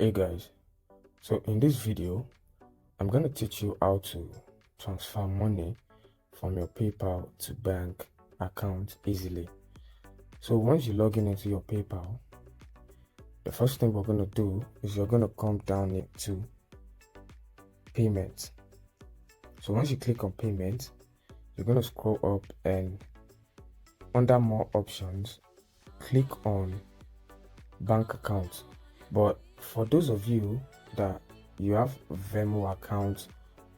Hey guys, so in this video I'm going to teach you how to transfer money from your PayPal to bank account easily. So once you log in into your PayPal, the first thing we're going to do is you're going to come down into payment. So once you click on payment, you're going to scroll up and under more options, click on bank account. But for those of you that you have Venmo account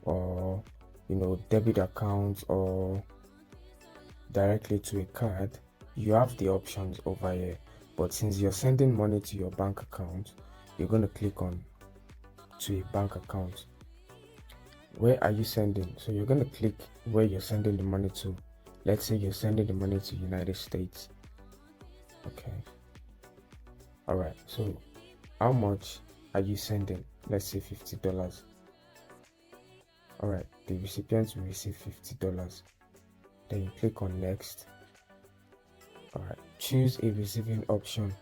or debit account or directly to a card, you have the options over here. But since you're sending money to your bank account, you're going to click on to a bank account. Where are you sending? So you're going to click where you're sending the money to. Let's say you're sending the money to United States. Okay, all right, so how much are you sending? Let's say $50. All right, the recipient will receive $50. Then you click on next. All right, choose a receiving option.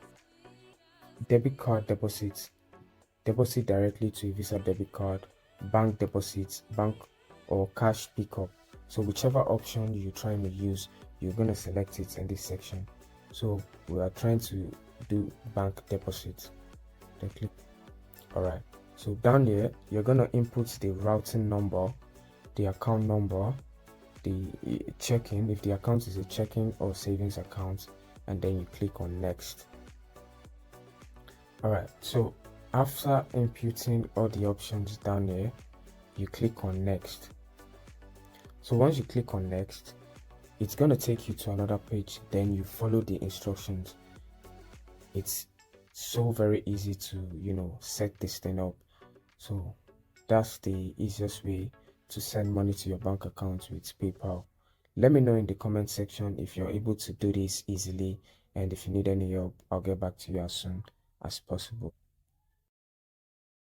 Debit card deposits, deposit directly to a Visa debit card, bank deposits, bank or cash pickup. So whichever option you're trying to use, you're going to select it in this section. So we are trying to do bank deposits. Then click. All right, so down here you're going to input the routing number, the account number, the checking, if the account is a checking or savings account, and then you click on next. All right, so after inputting all the options down here, you click on next. So once you click on next, it's going to take you to another page. Then you follow the instructions. It's so very easy to set this thing up. So that's the easiest way to send money to your bank account with PayPal. Let me know in the comment section if you're able to do this easily, and if you need any help, I'll get back to you as soon as possible.